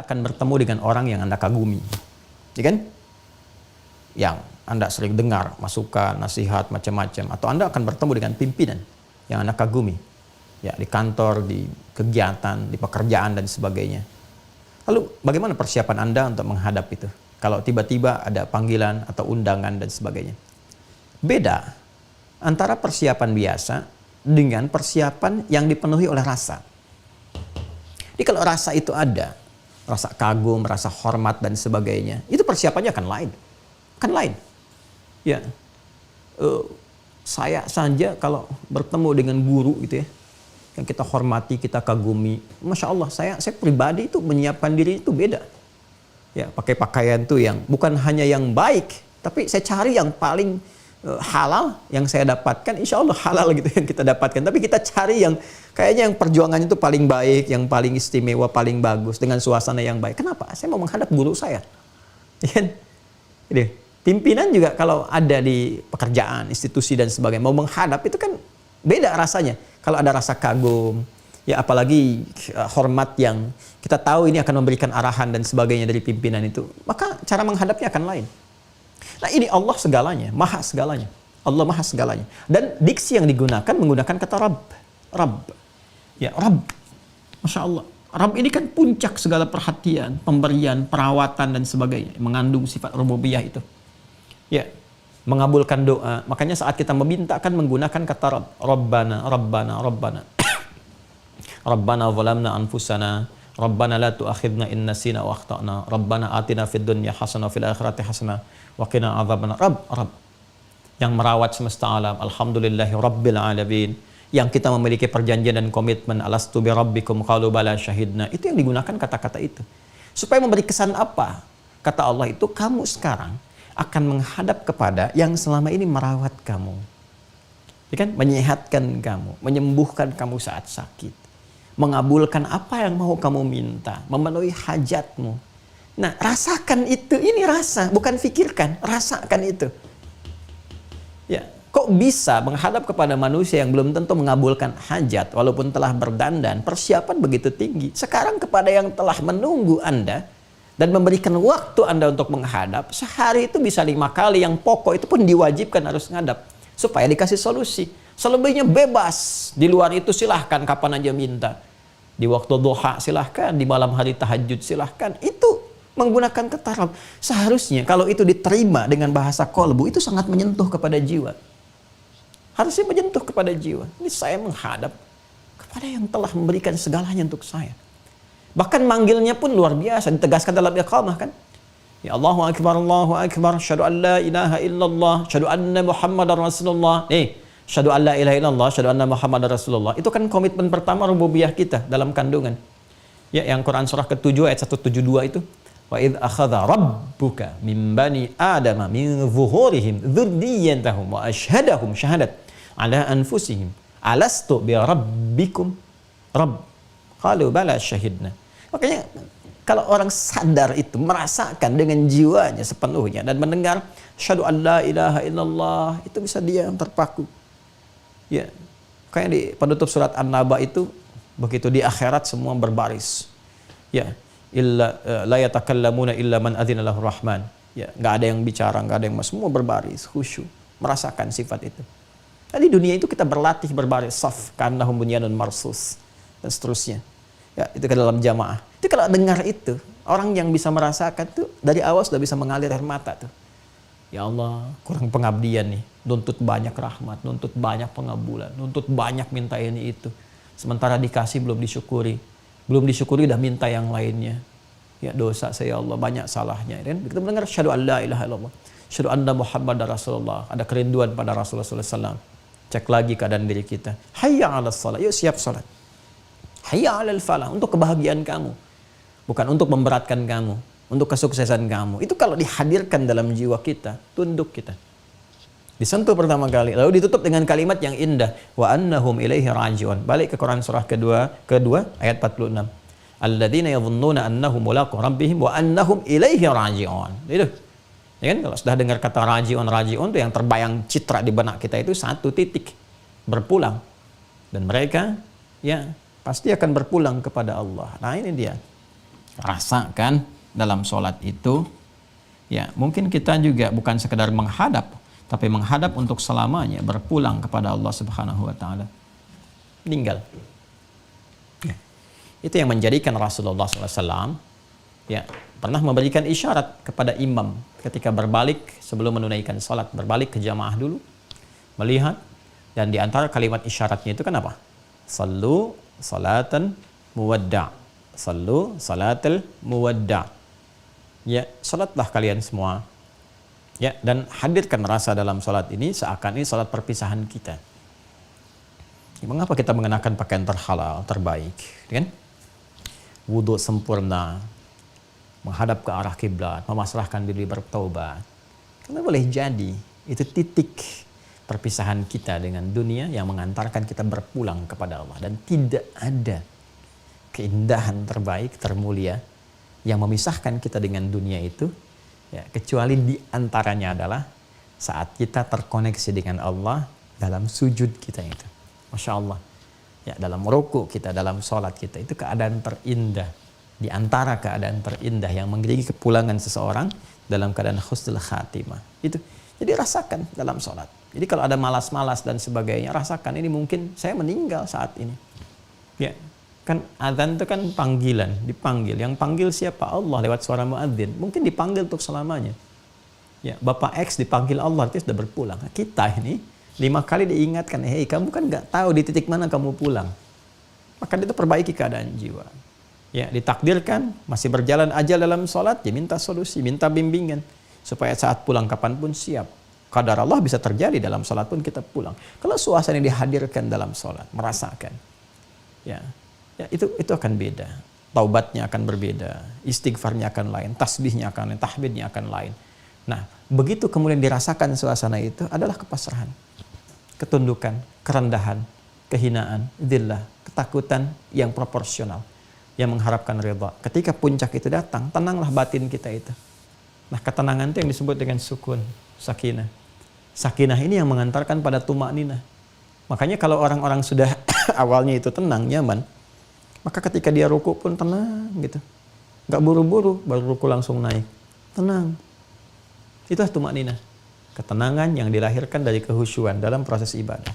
akan bertemu dengan orang yang Anda kagumi, ya kan? Yang Anda sering dengar masukan, nasihat, macam-macam. Atau Anda akan bertemu dengan pimpinan yang Anda kagumi, ya, di kantor, di kegiatan, di pekerjaan, dan sebagainya. Lalu bagaimana persiapan Anda untuk menghadap itu? Kalau tiba-tiba ada panggilan atau undangan dan sebagainya. Beda antara persiapan biasa dengan persiapan yang dipenuhi oleh rasa. Jadi kalau rasa itu ada, rasa kagum, rasa hormat dan sebagainya, itu persiapannya akan lain. Akan lain. Ya. Saya saja kalau bertemu dengan guru gitu ya, yang kita hormati, kita kagumi, Masya Allah, saya pribadi itu menyiapkan diri itu beda. Ya, pakai pakaian tuh yang bukan hanya yang baik, tapi saya cari yang paling halal yang saya dapatkan, insya Allah halal gitu yang kita dapatkan. Tapi kita cari yang kayaknya yang perjuangannya itu paling baik, yang paling istimewa, paling bagus, dengan suasana yang baik. Kenapa? Saya mau menghadap guru saya. Jadi, pimpinan juga kalau ada di pekerjaan, institusi dan sebagainya, mau menghadap itu kan beda rasanya. Kalau ada rasa kagum, ya apalagi hormat yang kita tahu ini akan memberikan arahan dan sebagainya dari pimpinan itu, maka cara menghadapnya akan lain. Nah, ini Allah segalanya, maha segalanya. Allah maha segalanya. Dan diksi yang digunakan menggunakan kata Rabb. Rabb. Ya, Rabb. Masya Allah. Rabb ini kan puncak segala perhatian, pemberian, perawatan dan sebagainya. Mengandung sifat rububiyah itu. Ya, mengabulkan doa. Makanya saat kita meminta kan menggunakan kata Rabb. Rabbana, Rabbana, Rabbana. Rabbana zalamna anfusana. Rabbana la tu'akhidna in nasina wa akhtana. Rabbana atina fid dunya hasanah fil akhirati hasanah wa qina adzabannar. Rabb yang merawat semesta alam. Alhamdulillahi rabbil alamin. Yang kita memiliki perjanjian dan komitmen, alastu bi rabbikum qalu bala syahidna. Itu yang digunakan kata-kata itu. Supaya memberi kesan apa? Kata Allah itu, kamu sekarang akan menghadap kepada yang selama ini merawat kamu. Ya kan? Menyehatkan kamu, menyembuhkan kamu saat sakit. Mengabulkan apa yang mau kamu minta, memenuhi hajatmu. Nah, rasakan itu, ini rasa, bukan fikirkan, rasakan itu. Ya, kok bisa menghadap kepada manusia yang belum tentu mengabulkan hajat, walaupun telah berdandan, persiapan begitu tinggi. Sekarang kepada yang telah menunggu Anda, dan memberikan waktu Anda untuk menghadap, sehari itu bisa 5 kali, yang pokok itu pun diwajibkan harus menghadap. Supaya dikasih solusi. Selebihnya bebas. Di luar itu silahkan kapan aja minta. Di waktu duha silahkan. Di malam hari tahajud silahkan. Itu menggunakan kata Rabb. Seharusnya kalau itu diterima dengan bahasa kolbu, itu sangat menyentuh kepada jiwa. Harusnya menyentuh kepada jiwa. Ini saya menghadap kepada yang telah memberikan segalanya untuk saya. Bahkan manggilnya pun luar biasa. Ditegaskan dalam iqamah kan. Ya Allahu Akbar, Allahu Akbar. Asyhadu an la ilaha illallah. Asyhadu anna Muhammadar Rasulullah. Asyhadu an la ilaha illallah, asyhadu anna Muhammadar Rasulullah. Itu kan komitmen pertama rububiyah kita dalam kandungan. Ya, yang Quran surah ke-7 ayat 172 itu. Wa idz akhadha rabbuka min bani adama min zuhurihim dzurriyyatahum wa asyhadahum syahadat ala anfusihim alastu bi rabbikum rabb qalu bala syahidna. Makanya kalau orang sadar itu, merasakan dengan jiwanya sepenuhnya dan mendengar asyhadu an la ilaha illallah, itu bisa dia yang terpaku. Ya, kayak di penutup surat An-Naba itu, begitu di akhirat semua berbaris. Ya, illa la yatakallamuna illa man adzina lahu rahman. Ya, enggak ada yang bicara, enggak ada yang semua berbaris, khusyuk, merasakan sifat itu. Nah, di dunia itu kita berlatih berbaris saf ka'annahum bunyanun marsus dan seterusnya. Ya, itu ke dalam jamaah. Itu kalau dengar itu, orang yang bisa merasakan tuh dari awal sudah bisa mengalir air mata tuh. Ya Allah, kurang pengabdian nih. Nuntut banyak rahmat, nuntut banyak pengabulan, nuntut banyak minta ini itu. Sementara dikasih belum disyukuri. Belum disyukuri udah minta yang lainnya. Ya, dosa saya Allah, banyak salahnya. Dan kita mendengar asyhadu an la ilaha illallah. Asyhadu anna Muhammadar Rasulullah. Ada kerinduan pada Rasulullah SAW. Cek lagi keadaan diri kita. Hayya 'alas shalah. Yuk siap salat. Hayya 'alal falah, untuk kebahagiaan kamu. Bukan untuk memberatkan kamu, untuk kesuksesan kamu. Itu kalau dihadirkan dalam jiwa kita, tunduk kita. Disentuh pertama kali, lalu ditutup dengan kalimat yang indah, wa annahum ilaihi raji'un. Balik ke Quran surah kedua ayat 46. Alladzina yadhunnuna annahum mulaqu rabbihim wa annahum ilaihi raji'un. Itu. Ya kan, kalau sudah dengar kata raji'un itu yang terbayang citra di benak kita itu satu titik, berpulang. Dan mereka ya pasti akan berpulang kepada Allah. Nah, ini dia. rasakan dalam sholat itu, ya mungkin kita juga bukan sekedar menghadap, tapi menghadap untuk selamanya, berpulang kepada Allah Subhanahu wa Ta'ala. Meninggal. Ya. Itu yang menjadikan Rasulullah SAW ya pernah memberikan isyarat kepada imam ketika berbalik sebelum menunaikan sholat, berbalik ke jamaah dulu, melihat, dan di antara kalimat isyaratnya itu kan apa? Sallu salatan muwadda'. Sallu salatul muwadda'. Ya, salatlah kalian semua. Ya, dan hadirkan rasa dalam salat ini seakan ini salat perpisahan kita. Ya, mengapa kita mengenakan pakaian terhalal, terbaik, kan? Wudhu sempurna, menghadap ke arah kiblat, memasrahkan diri bertaubat. Karena boleh jadi itu titik perpisahan kita dengan dunia yang mengantarkan kita berpulang kepada Allah, dan tidak ada keindahan terbaik, termulia yang memisahkan kita dengan dunia itu ya, kecuali di antaranya adalah saat kita terkoneksi dengan Allah dalam sujud kita itu. Masya Allah. Ya, dalam ruku kita, dalam sholat kita, itu keadaan terindah. Di antara keadaan terindah yang mengiringi kepulangan seseorang dalam keadaan husnul khatimah. Itu. Jadi rasakan dalam sholat. Jadi kalau ada malas-malas dan sebagainya, rasakan ini mungkin saya meninggal saat ini. Ya, kan azan itu kan panggilan, dipanggil. Yang panggil siapa? Allah lewat suara muadzin. Mungkin dipanggil untuk selamanya. Ya, Bapak X dipanggil Allah, dia sudah berpulang. Nah, kita ini 5 kali diingatkan, hei kamu kan nggak tahu di titik mana kamu pulang. Maka itu perbaiki keadaan jiwa. Ya, ditakdirkan masih berjalan ajal dalam sholat, ya minta solusi, minta bimbingan supaya saat pulang kapanpun siap. Qadar Allah bisa terjadi dalam sholat pun kita pulang. Kalau suasana yang dihadirkan dalam sholat, merasakan, ya itu akan beda. Taubatnya akan berbeda, istighfarnya akan lain, tasbihnya akan lain, tahmidnya akan lain. Nah, begitu kemudian dirasakan suasana itu adalah kepasrahan, ketundukan, kerendahan, kehinaan, dzillah, ketakutan yang proporsional, yang mengharapkan ridha. Ketika puncak itu datang, tenanglah batin kita itu. Nah, ketenangan itu yang disebut dengan sukun, sakinah. Sakinah ini yang mengantarkan pada tumakninah. Makanya kalau orang-orang sudah awalnya itu tenang, nyaman, maka ketika dia ruku pun tenang gitu. Nggak buru-buru, baru ruku langsung naik. Tenang. Itulah tumakninah. Ketenangan yang dilahirkan dari kehusyuan dalam proses ibadah.